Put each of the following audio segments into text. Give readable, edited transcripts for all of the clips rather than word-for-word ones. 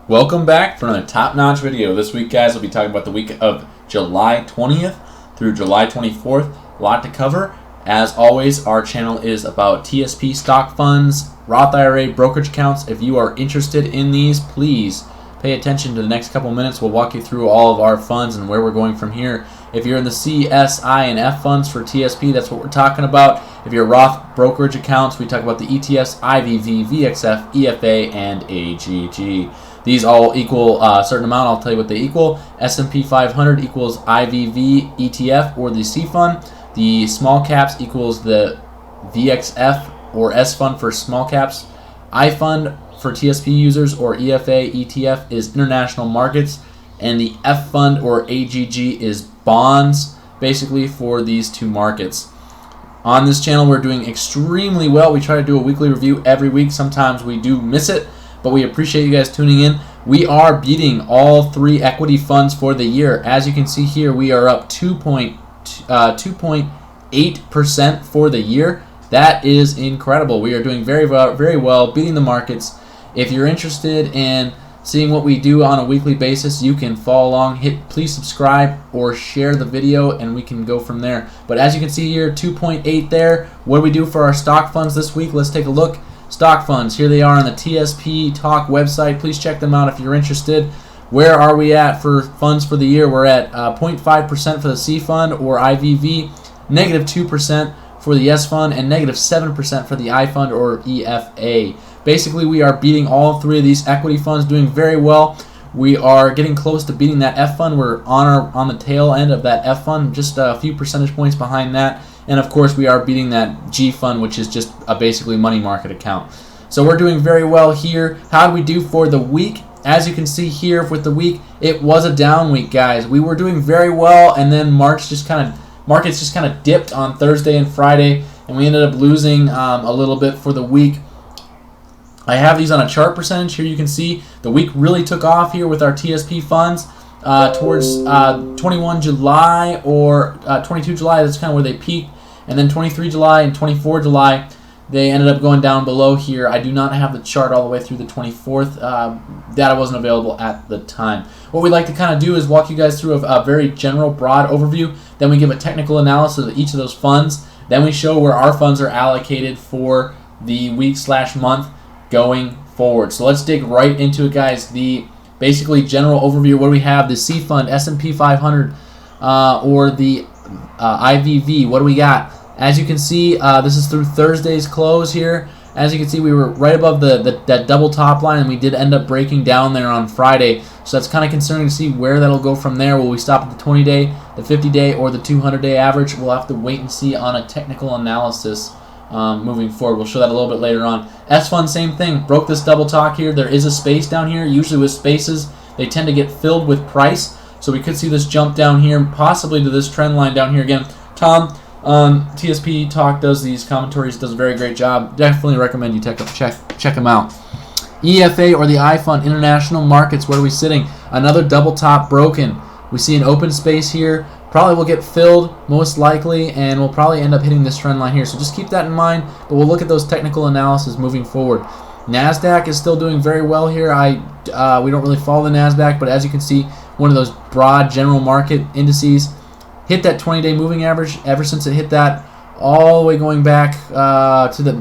Welcome back for another top-notch video. This week, guys, we'll be talking about the week of July 20th through July 24th. A lot to cover. As always, our channel is about TSP stock funds, Roth IRA, brokerage accounts. If you are interested in these, please pay attention to the next couple minutes. We'll walk you through all of our funds and where we're going from here. If you're in the C, S, I, and F funds for TSP, that's what we're talking about. If you're Roth brokerage accounts, we talk about the ETFs, IVV, VXF, EFA, and AGG. These all equal a certain amount. I'll tell you what they equal. S&P 500 equals IVV ETF or the C fund. The small caps equals the VXF or S fund for small caps. I fund for TSP users or EFA ETF is international markets. And the F fund or AGG is bonds, basically for these two markets. On this channel, we're doing extremely well. We try to do a weekly review every week. Sometimes we do miss it, but we appreciate you guys tuning in. We are beating all three equity funds for the year. As you can see here, we are up 2.8% for the year. That is incredible. We are doing very well, beating the markets. If you're interested in seeing what we do on a weekly basis, you can follow along. Please subscribe or share the video, and we can go from there. But as you can see here, 2.8 there. What do we do for our stock funds this week? Let's take a look. Stock funds, here they are on the TSP Talk website. Please check them out if you're interested. Where are we at for funds for the year? We're at 0.5% for the C fund or IVV, negative 2% for the S fund, and negative 7% for the I fund or EFA. Basically, we are beating all three of these equity funds, doing very well. We are getting close to beating that F fund. We're on the tail end of that F fund, just a few percentage points behind that. And of course, we are beating that G fund, which is just a basically money market account. So we're doing very well here. How did we do for the week? As you can see here with the week, it was a down week, guys. We were doing very well, and then markets just kind of dipped on Thursday and Friday, and we ended up losing a little bit for the week. I have these on a chart percentage. Here you can see the week really took off here with our TSP funds towards 21 July or 22 July. That's kind of where they peaked. And then 23 July and 24 July, they ended up going down below here. I do not have the chart all the way through the 24th. Data wasn't available at the time. What we like to kind of do is walk you guys through a very general, broad overview. Then we give a technical analysis of each of those funds. Then we show where our funds are allocated for the week/month going forward. So let's dig right into it, guys. The basically general overview. What do we have? The C fund, S&P 500, or the IVV. What do we got? As you can see, this is through Thursday's close here. As you can see, we were right above that double top line, and we did end up breaking down there on Friday. So that's kind of concerning to see where that'll go from there. Will we stop at the 20-day, the 50-day, or the 200-day average? We'll have to wait and see on a technical analysis moving forward. We'll show that a little bit later on. S fund, same thing. Broke this double top here. There is a space down here. Usually with spaces, they tend to get filled with price. So we could see this jump down here, possibly to this trend line down here again. Tom on TSP Talk does these commentaries, does a very great job. Definitely recommend you check him out. EFA or the I fund, international markets. Where are we sitting? Another double top broken. We see an open space here. Probably will get filled most likely, and we'll probably end up hitting this trend line here. So just keep that in mind, but we'll look at those technical analysis moving forward. Nasdaq is still doing very well here. We don't really follow the Nasdaq, but as you can see, one of those broad general market indices hit that 20-day moving average. Ever since it hit that, all the way going back to the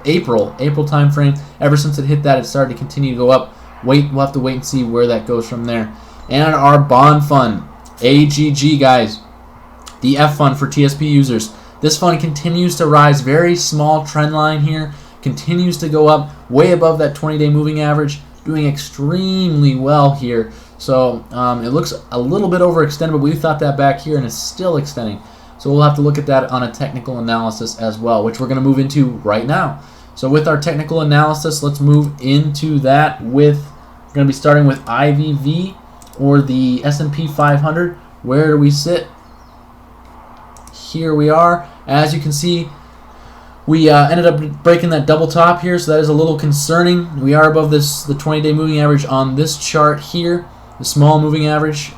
April time frame. Ever since it hit that, it started to continue to go up. We'll have to wait and see where that goes from there. And our bond fund, AGG, guys, the F fund for TSP users. This fund continues to rise. Very small trend line here. Continues to go up way above that 20-day moving average. Doing extremely well here. So it looks a little bit overextended, but we thought that back here, and it's still extending. So we'll have to look at that on a technical analysis as well, which we're going to move into right now. So with our technical analysis, let's move into that. We're going to be starting with IVV or the S&P 500. Where do we sit? Here we are. As you can see, we ended up breaking that double top here, so that is a little concerning. We are above the 20-day moving average on this chart here, the small moving average.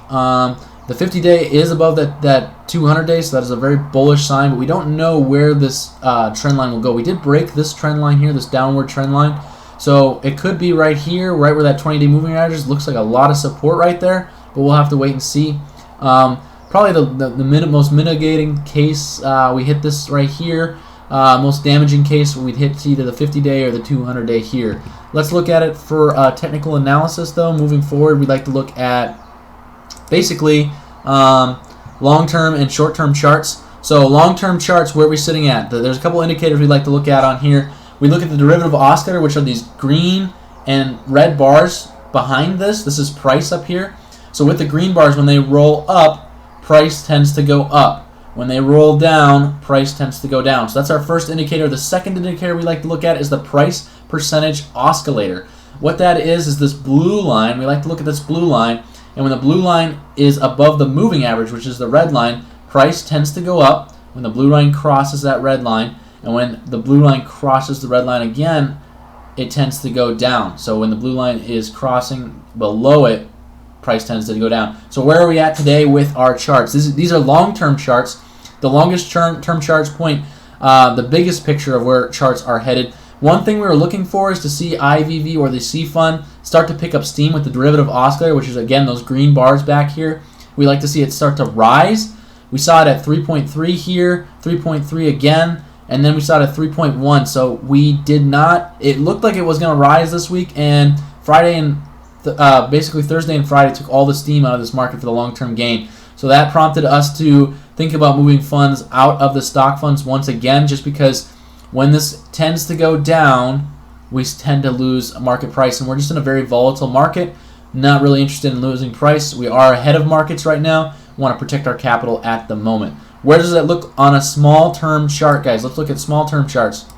The 50-day is above that 200-day, so that is a very bullish sign, but we don't know where this trend line will go. We did break this trend line here, this downward trend line, So it could be right here, right where that 20-day moving average is. Looks like a lot of support right there, but we'll have to wait and see. Probably the most mitigating case, we hit this right here. Most damaging case, we'd hit either the 50-day or the 200-day here. Let's look at it for technical analysis, though. Moving forward, we'd like to look at basically long-term and short-term charts. So long-term charts, where are we sitting at? There's a couple indicators we'd like to look at on here. We look at the derivative oscillator, which are these green and red bars behind this. This is price up here. So with the green bars, when they roll up, price tends to go up. When they roll down, price tends to go down. So that's our first indicator. The second indicator we like to look at is the price percentage oscillator. What that is this blue line. We like to look at this blue line. And when the blue line is above the moving average, which is the red line, price tends to go up when the blue line crosses that red line. And when the blue line crosses the red line again, it tends to go down. So when the blue line is crossing below it, price tends to go down. So where are we at today with our charts? These are long-term charts. The longest term charts point the biggest picture of where charts are headed. One thing we were looking for is to see IVV or the C fund start to pick up steam with the derivative oscillator, which is again those green bars back here. We like to see it start to rise. We saw it at 3.3 here, 3.3 again, and then we saw it at 3.1. So we did not. It looked like it was going to rise this week, and Friday and basically Thursday and Friday took all the steam out of this market for the long-term gain. So that prompted us to think about moving funds out of the stock funds once again, just because when this tends to go down, we tend to lose market price, and we're just in a very volatile market. Not really interested in losing price. We are ahead of markets right now. We want to protect our capital at the moment. Where does that look on a small-term chart, guys? Let's look at small-term charts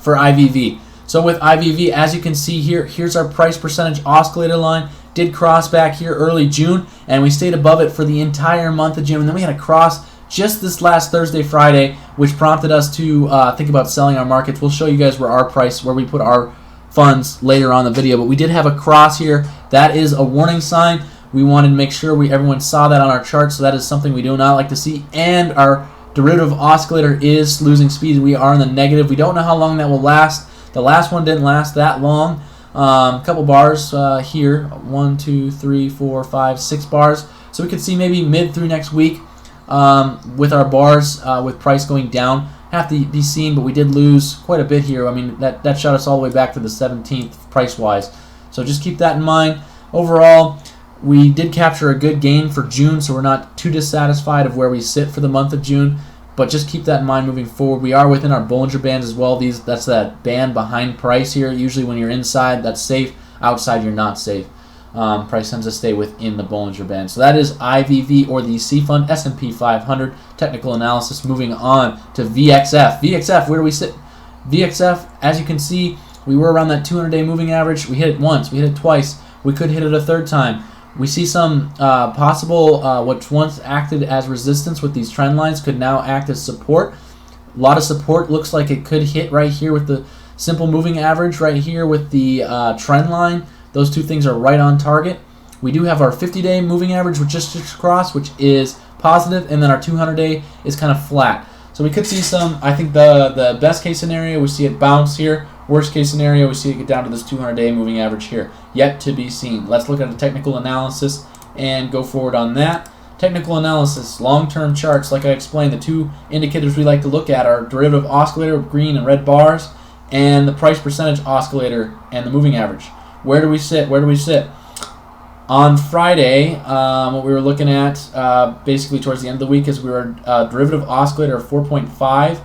for IVV. So with IVV, as you can see here, here's our price percentage oscillator line. Did cross back here early June, and we stayed above it for the entire month of June. And then we had a cross just this last Thursday, Friday, which prompted us to think about selling our markets. We'll show you guys where we put our funds later on in the video. But we did have a cross here. That is a warning sign. We wanted to make sure everyone saw that on our chart, so that is something we do not like to see. And our derivative oscillator is losing speed. We are in the negative. We don't know how long that will last. The last one didn't last that long. A couple bars here. 1, 2, 3, 4, 5, 6 bars. So we could see maybe mid through next week with our bars with price going down. Have to be seen, but we did lose quite a bit here. I mean, that shot us all the way back to the 17th price-wise. So just keep that in mind. Overall, we did capture a good gain for June, so we're not too dissatisfied of where we sit for the month of June. But just keep that in mind moving forward. We are within our Bollinger Bands as well. That's that band behind price here. Usually when you're inside, that's safe. Outside, you're not safe. Price tends to stay within the Bollinger Band. So that is IVV or the C Fund, S&P 500. Technical analysis. Moving on to VXF. VXF, where do we sit? VXF, as you can see, we were around that 200-day moving average. We hit it once. We hit it twice. We could hit it a third time. We see some possible, what once acted as resistance with these trend lines could now act as support. A lot of support. Looks like it could hit right here with the simple moving average, right here with the trend line. Those two things are right on target. We do have our 50-day moving average, which just across, which is positive, and then our 200-day is kind of flat. So we could see some, I think the best case scenario, we see it bounce here. Worst case scenario, we see it get down to this 200-day moving average here. Yet to be seen. Let's look at the technical analysis and go forward on that. Technical analysis, long-term charts, like I explained, the two indicators we like to look at are derivative oscillator with green and red bars, and the price percentage oscillator and the moving average. Where do we sit? Where do we sit? On Friday, what we were looking at basically towards the end of the week is we were derivative oscillator of 4.5.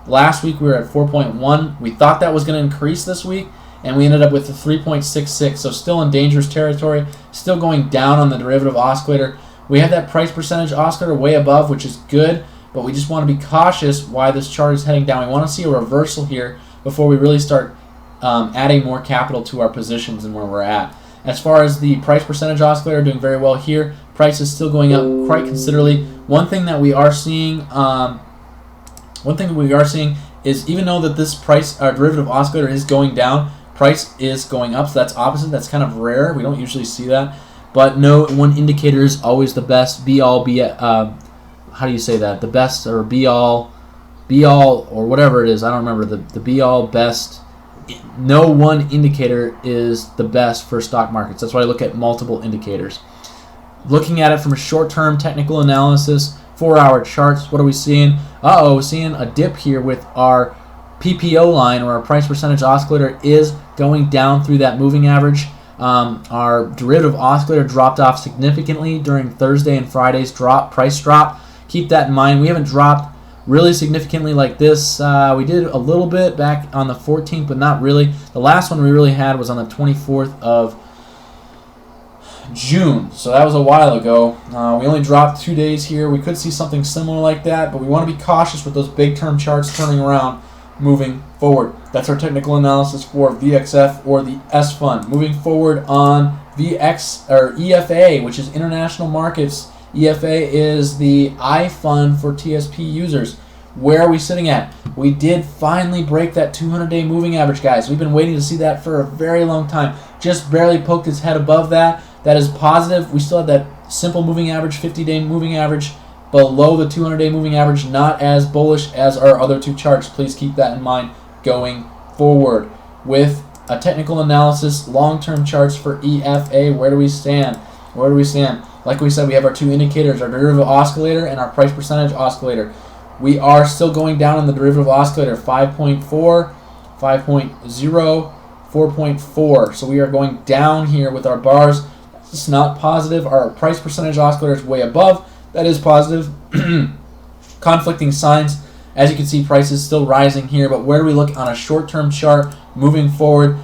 Last week we were at 4.1. We thought that was going to increase this week, and we ended up with a 3.66. So still in dangerous territory, still going down on the derivative oscillator. We have that price percentage oscillator way above, which is good, but we just want to be cautious why this chart is heading down. We want to see a reversal here before we really start adding more capital to our positions and where we're at. As far as the price percentage oscillator, doing very well here. Price is still going up quite considerably. One thing that we are seeing is even though that this price derivative oscillator is going down, price is going up. So that's opposite. That's kind of rare. We don't usually see that. But no one indicator is always the best. How do you say that? The best or be all or whatever it is. I don't remember the be all best no one indicator is the best for stock markets. That's why I look at multiple indicators. Looking at it from a short-term technical analysis, 4-hour charts, what are we seeing? We're seeing a dip here with our PPO line, or our price percentage oscillator, is going down through that moving average. Our derivative oscillator dropped off significantly during Thursday and Friday's price drop. Keep that in mind. We haven't dropped really significantly like this. We did a little bit back on the 14th, but not really. The last one we really had was on the 24th of June, so that was a while ago. We only dropped 2 days here. We could see something similar like that, but we want to be cautious with those big term charts turning around moving forward. That's our technical analysis for VXF, or the S fund. Moving forward on EFA, which is international markets. EFA is the I fund for TSP users. Where are we sitting at? We did finally break that 200-day moving average, guys. We've been waiting to see that for a very long time. Just barely poked its head above that. That is positive. We still have that simple moving average, 50-day moving average, below the 200-day moving average. Not as bullish as our other two charts. Please keep that in mind going forward. With a technical analysis, long-term charts for EFA, where do we stand? Where do we stand? Like we said, we have our two indicators, our derivative oscillator and our price percentage oscillator. We are still going down on the derivative oscillator, 5.4, 5.0, 4.4. So we are going down here with our bars. It's not positive. Our price percentage oscillator is way above. That is positive. Conflicting signs. As you can see, price is still rising here, but where do we look on a short-term chart moving forward?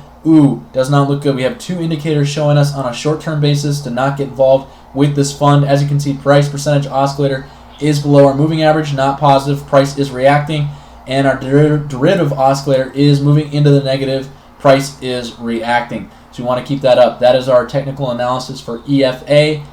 Does not look good. We have two indicators showing us on a short-term basis to not get involved with this fund. As you can see, price percentage oscillator is below our moving average, not positive. Price is reacting, and our derivative oscillator is moving into the negative. Price is reacting. So you want to keep that up. That is our technical analysis for EFA,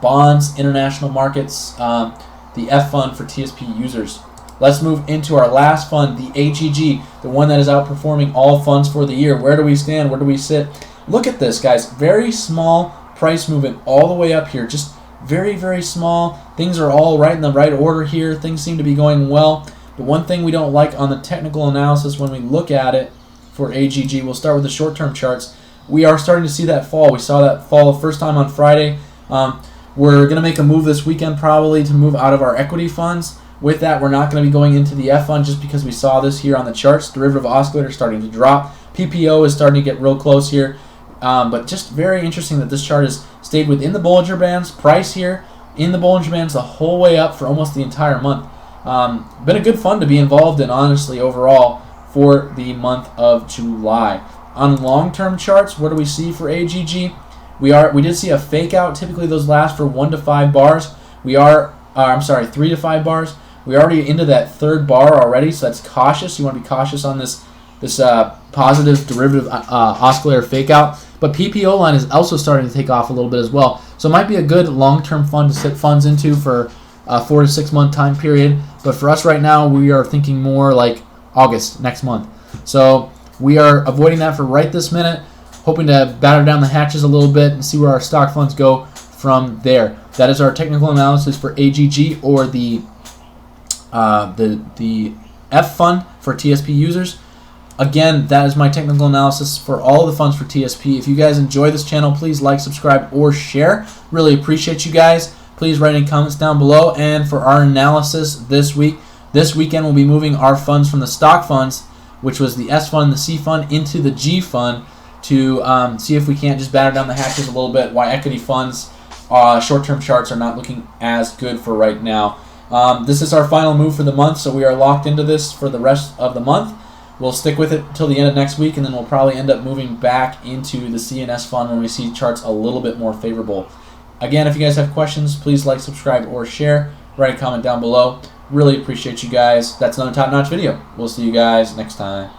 bonds, international markets, the F fund for TSP users. Let's move into our last fund, the AGG, the one that is outperforming all funds for the year. Where do we stand? Where do we sit? Look at this, guys. Very small price movement all the way up here. Just very, very small. Things are all right in the right order here. Things seem to be going well. But one thing we don't like on the technical analysis when we look at it for AGG, we'll start with the short-term charts. We are starting to see that fall. We saw that fall the first time on Friday. We're going to make a move this weekend probably to move out of our equity funds. With that, we're not going to be going into the F fund just because we saw this here on the charts. Derivative oscillator starting to drop. PPO is starting to get real close here. But just very interesting that this chart has stayed within the Bollinger Bands. Price here in the Bollinger Bands the whole way up for almost the entire month. Been a good fund to be involved in, honestly, overall for the month of July. On long-term charts, what do we see for AGG? We did see a fake out. Typically, those last for 1 to 5 bars. 3 to 5 bars. We're already into that third bar already, so that's cautious. You want to be cautious on this positive derivative oscillator fake out. But PPO line is also starting to take off a little bit as well. So it might be a good long-term fund to sit funds into for a 4 to 6 month time period. But for us right now, we are thinking more like August next month. So we are avoiding that for right this minute, hoping to batter down the hatches a little bit and see where our stock funds go from there. That is our technical analysis for AGG, or the F fund for TSP users. Again, that is my technical analysis for all of the funds for TSP. If you guys enjoy this channel, please like, subscribe, or share. Really appreciate you guys. Please write any comments down below. And for our analysis this weekend, we'll be moving our funds from the stock funds, which was the S fund, the C fund, into the G fund to see if we can't just batter down the hatches a little bit. Why equity funds, short-term charts are not looking as good for right now. This is our final move for the month, so we are locked into this for the rest of the month. We'll stick with it until the end of next week, and then we'll probably end up moving back into the CNS fund when we see charts a little bit more favorable. Again, if you guys have questions, please like, subscribe, or share. Write a comment down below. Really appreciate you guys. That's another top-notch video. We'll see you guys next time.